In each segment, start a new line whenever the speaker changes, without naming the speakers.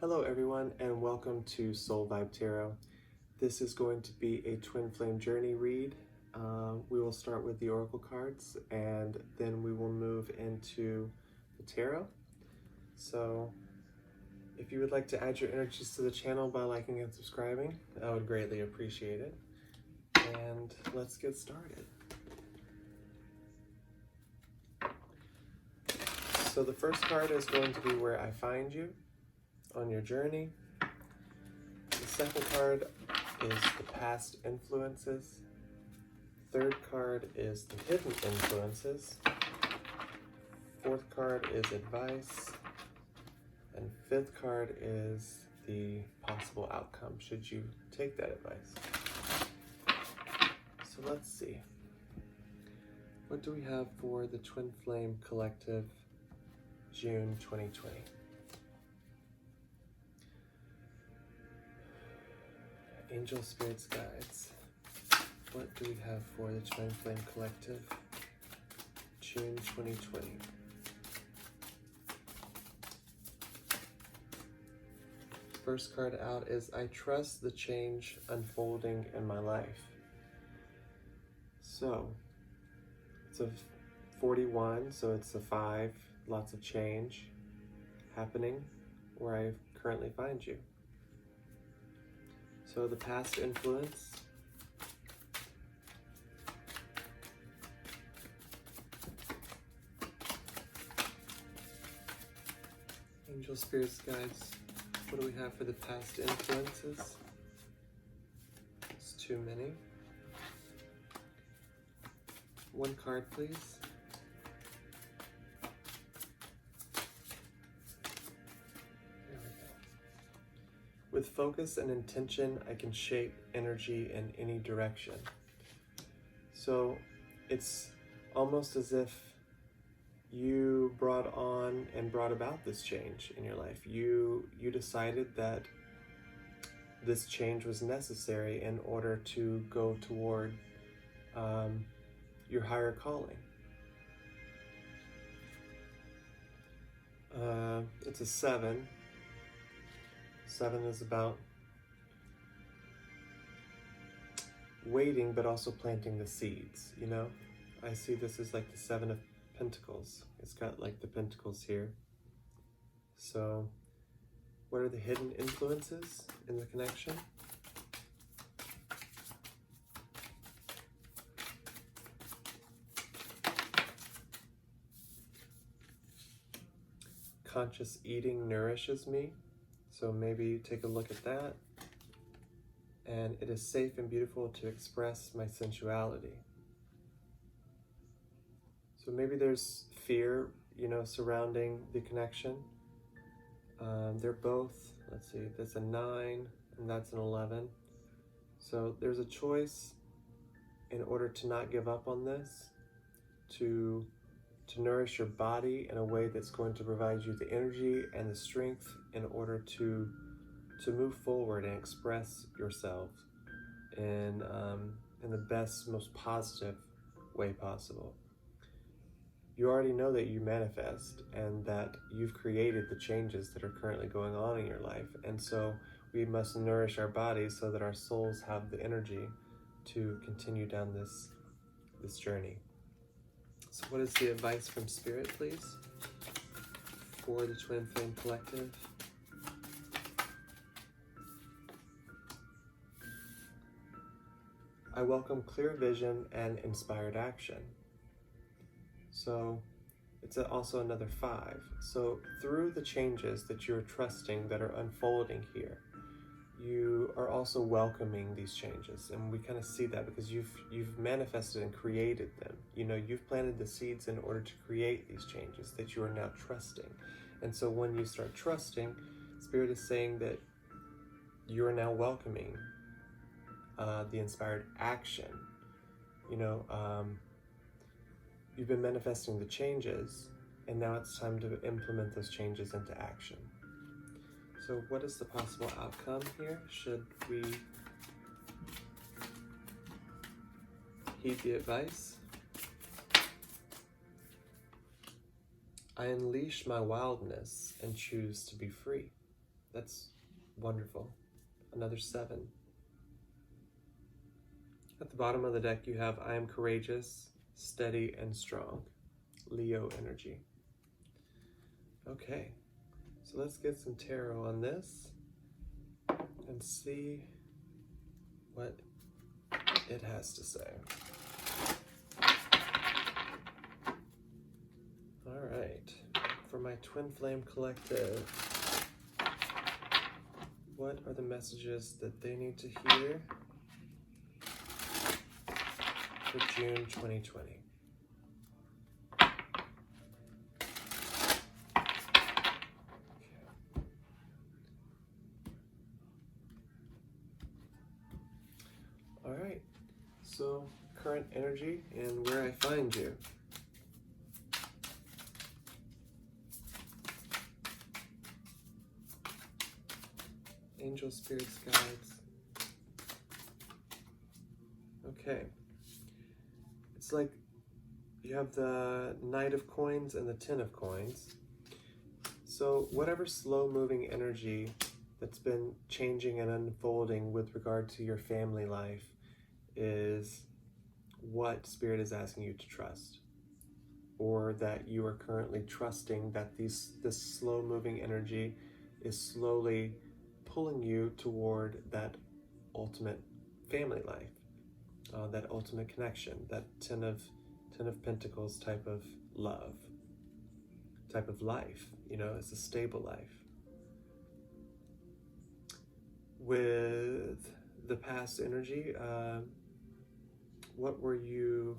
Hello everyone and welcome to Soul Vibe Tarot. This is going to be a twin flame journey read. We will start with the oracle cards and then we will move into the tarot. So if you would like to add your energies to the channel by liking and subscribing, I would greatly appreciate it. And let's get started. So the first card is going to be Where I Find You on your journey. The second card is the past influences. Third card is the hidden influences. Fourth card is advice. And fifth card is the possible outcome should you take that advice. So let's see. What do we have for the Twin Flame Collective, June 2020? Angel Spirits Guides. What do we have for the Twin Flame Collective, June 2020? First card out is I trust the change unfolding in my life. So, it's a 41, so it's a 5, lots of change happening where I currently find you. So the past influence, Angel Spirits Guides, what do we have for the past influences? It's too many. One card, please. With focus and intention, I can shape energy in any direction. So it's almost as if you brought on and brought about this change in your life. You decided that this change was necessary in order to go toward your higher calling. It's a 7. 7 is about waiting, but also planting the seeds, you know? I see this as like the 7 of Pentacles. It's got like the pentacles here. So, what are the hidden influences in the connection? Conscious eating nourishes me. So maybe take a look at that. And it is safe and beautiful to express my sensuality. So maybe there's fear, you know, surrounding the connection. They're both, let's see, that's a 9 and that's an 11. So there's a choice in order to not give up on this, to nourish your body in a way that's going to provide you the energy and the strength in order to move forward and express yourself in the best, most positive way possible. You already know that you manifest and that you've created the changes that are currently going on in your life. And so we must nourish our bodies so that our souls have the energy to continue down this journey. So what is the advice from Spirit, please, for the Twin Flame Collective? I welcome clear vision and inspired action. So it's also another 5. So through the changes that you're trusting that are unfolding here, you are also welcoming these changes, and we kind of see that because you've manifested and created them. You know, you've planted the seeds in order to create these changes that you are now trusting. And so when you start trusting, Spirit is saying that you are now welcoming the inspired action. You know, you've been manifesting the changes, and now it's time to implement those changes into action. So what is the possible outcome here? Should we heed the advice? I unleash my wildness and choose to be free. That's wonderful. Another 7. At the bottom of the deck, you have I am courageous, steady, and strong. Leo energy. Okay, so let's get some tarot on this and see what it has to say. All right, for my Twin Flame Collective, what are the messages that they need to hear for June 2020? All right, so current energy and where I find you. Angel, spirits, guides. Okay. It's like you have the Knight of Coins and the Ten of Coins. So whatever slow-moving energy that's been changing and unfolding with regard to your family life is what Spirit is asking you to trust, or that you are currently trusting that this slow-moving energy is slowly pulling you toward that ultimate family life, that ultimate connection, that Ten of Pentacles type of love, type of life. You know, it's a stable life. With the past energy, what were you?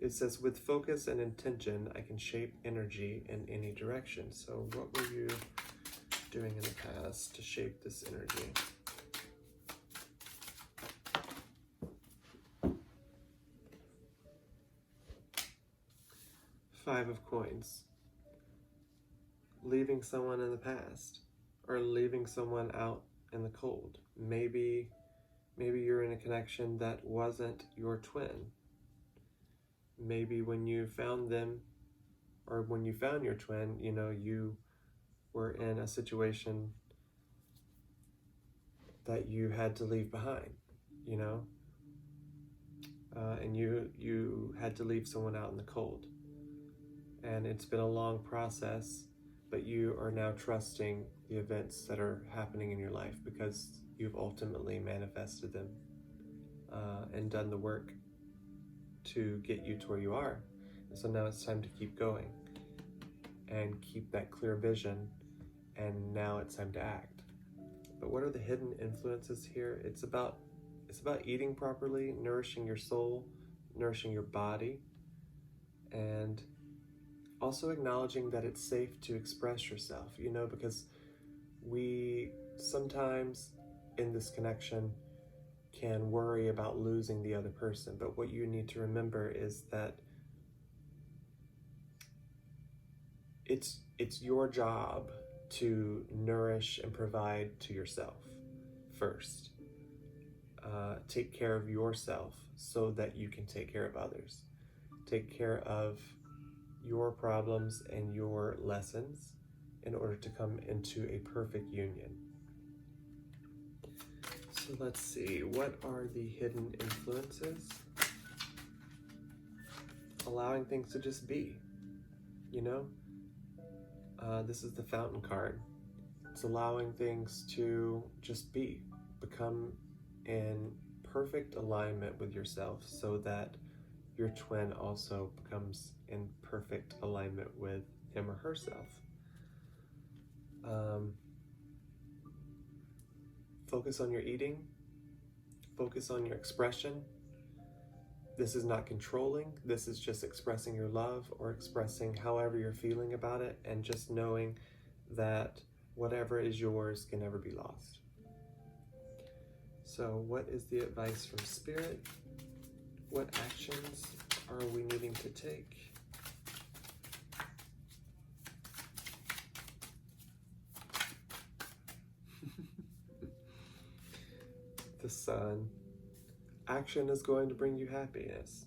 It says, with focus and intention, I can shape energy in any direction. So what were you doing in the past to shape this energy? Five of Coins. Leaving someone in the past, or leaving someone out in the cold. Maybe you're in a connection that wasn't your twin. Maybe when you found them, or when you found your twin, you know, you were in a situation that you had to leave behind, you know, and you had to leave someone out in the cold. And it's been a long process, but you are now trusting the events that are happening in your life because you've ultimately manifested them and done the work to get you to where you are. And so now it's time to keep going and keep that clear vision, and now it's time to act. But what are the hidden influences here? It's about eating properly, nourishing your soul, nourishing your body, and also acknowledging that it's safe to express yourself, you know, because we sometimes in this connection can worry about losing the other person. But what you need to remember is that it's your job to nourish and provide to yourself first. Take care of yourself so that you can take care of others. Take care of your problems and your lessons in order to come into a perfect union. So let's see, what are the hidden influences? Allowing things to just be, you know? This is the Fountain card. It's allowing things to just be, become in perfect alignment with yourself so that your twin also becomes in perfect alignment with him or herself. Focus on your eating, focus on your expression. This is not controlling, this is just expressing your love or expressing however you're feeling about it, and just knowing that whatever is yours can never be lost. So what is the advice from Spirit? What actions are we needing to take? The Sun. Action is going to bring you happiness.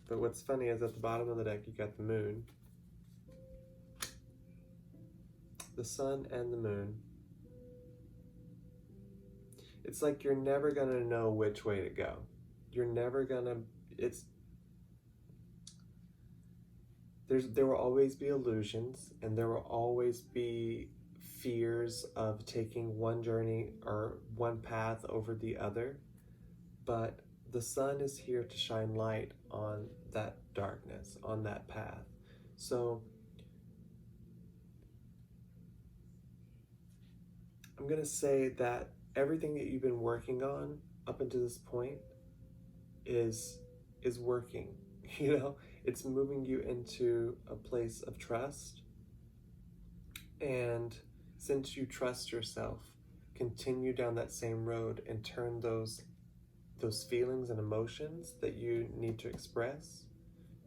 But what's funny is at the bottom of the deck you got the Moon. the sun and the moon. It's like you're never gonna know which way to go. You're never gonna, there will always be illusions, and there will always be fears of taking one journey or one path over the other. But the sun is here to shine light on that darkness, on that path. So I'm going to say that everything that you've been working on up until this point is working. You know, it's moving you into a place of trust. And since you trust yourself, continue down that same road and turn those feelings and emotions that you need to express,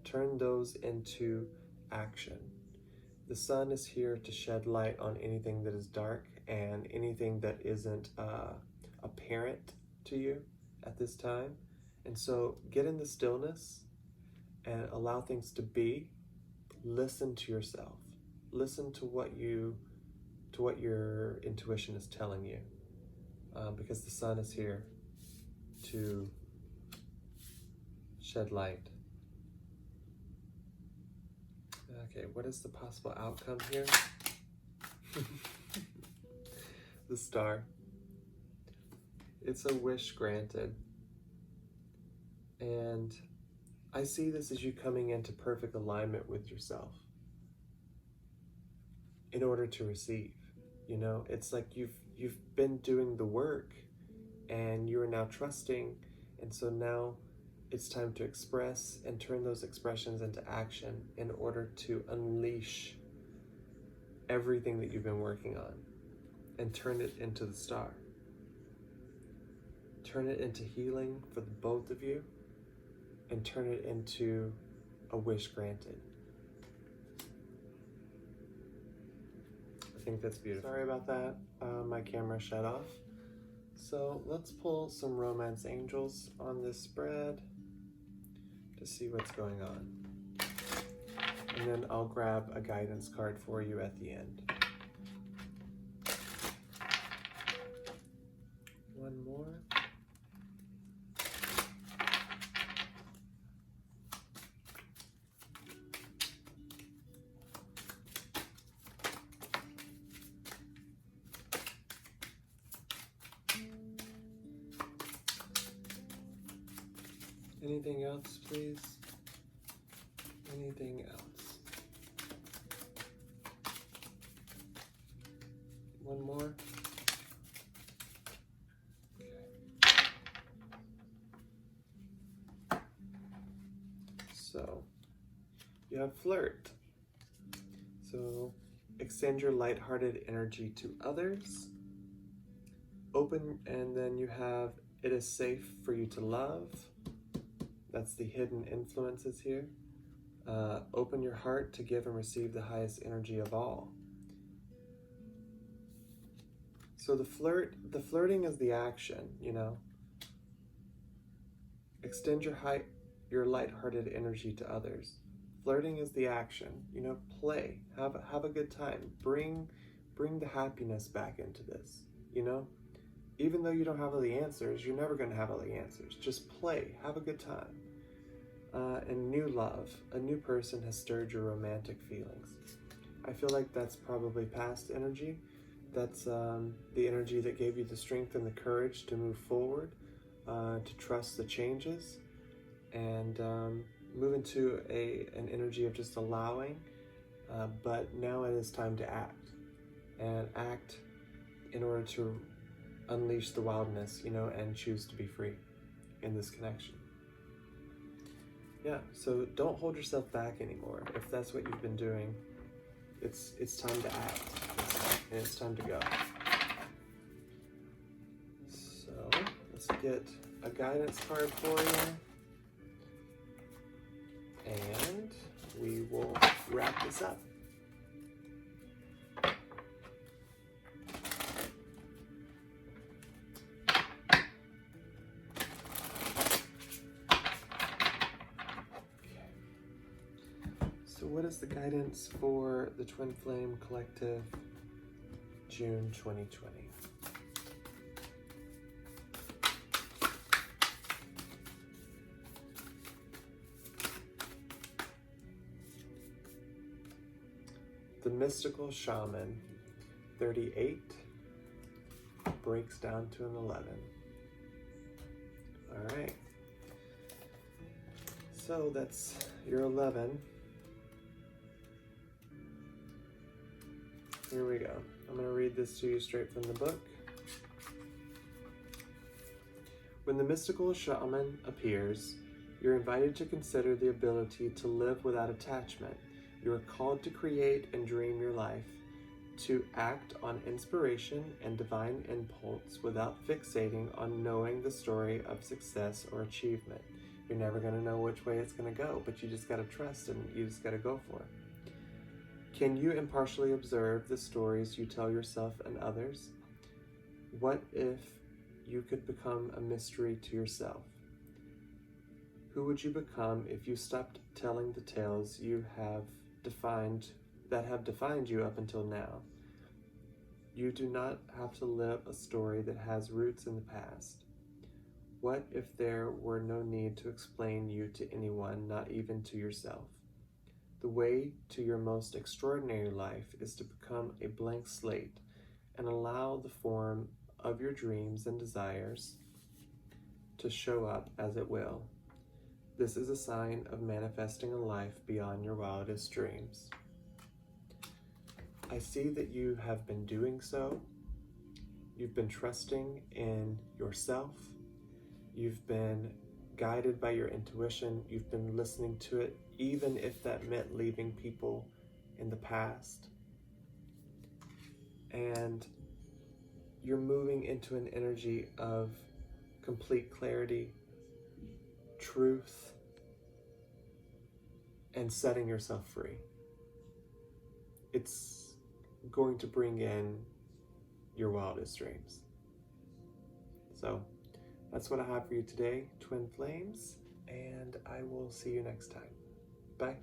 turn those into action. The sun is here to shed light on anything that is dark and anything that isn't apparent to you at this time. And so get in the stillness and allow things to be. Listen to yourself. Listen to what your intuition is telling you, because the sun is here to shed light. Okay, what is the possible outcome here? The star. It's a wish granted. And I see this as you coming into perfect alignment with yourself in order to receive. You know, it's like you've been doing the work and you are now trusting, and so now it's time to express and turn those expressions into action in order to unleash everything that you've been working on and turn it into the star. Turn it into healing for the both of you, and turn it into a wish granted. I think that's beautiful. Sorry about that. My camera shut off. So let's pull some romance angels on this spread to see what's going on. And then I'll grab a guidance card for you at the end. One more. Anything else, please? Anything else? One more. Okay. So, you have flirt. So, extend your lighthearted energy to others. Open, and then you have it is safe for you to love. That's the hidden influences here. Open your heart to give and receive the highest energy of all. So the flirting is the action, you know. Extend your lighthearted energy to others. Flirting is the action, you know. Play, have a good time. Bring the happiness back into this, you know. Even though you don't have all the answers, you're never going to have all the answers. Just play, have a good time. And new love, a new person has stirred your romantic feelings. I feel like that's probably past energy. That's the energy that gave you the strength and the courage to move forward, to trust the changes, and move into an energy of just allowing. But now it is time to act, and act in order to unleash the wildness, you know, and choose to be free in this connection. Yeah, so don't hold yourself back anymore. If that's what you've been doing, it's time to act, and it's time to go. So let's get a guidance card for you, and we will wrap this up. So what is the guidance for the Twin Flame Collective June 2020. The Mystical Shaman, 38, breaks down to an 11. All right. So that's your 11. Here we go. I'm going to read this to you straight from the book. When the mystical shaman appears, you're invited to consider the ability to live without attachment. You are called to create and dream your life, to act on inspiration and divine impulse without fixating on knowing the story of success or achievement. You're never going to know which way it's going to go, but you just got to trust and you just got to go for it. Can you impartially observe the stories you tell yourself and others? What if you could become a mystery to yourself? Who would you become if you stopped telling the tales that have defined you up until now? You do not have to live a story that has roots in the past. What if there were no need to explain you to anyone, not even to yourself? The way to your most extraordinary life is to become a blank slate and allow the form of your dreams and desires to show up as it will. This is a sign of manifesting a life beyond your wildest dreams. I see that you have been doing so. You've been trusting in yourself. You've been guided by your intuition. You've been listening to it, even if that meant leaving people in the past. And you're moving into an energy of complete clarity, truth, and setting yourself free. It's going to bring in your wildest dreams. So that's what I have for you today, Twin Flames, and I will see you next time. Bye.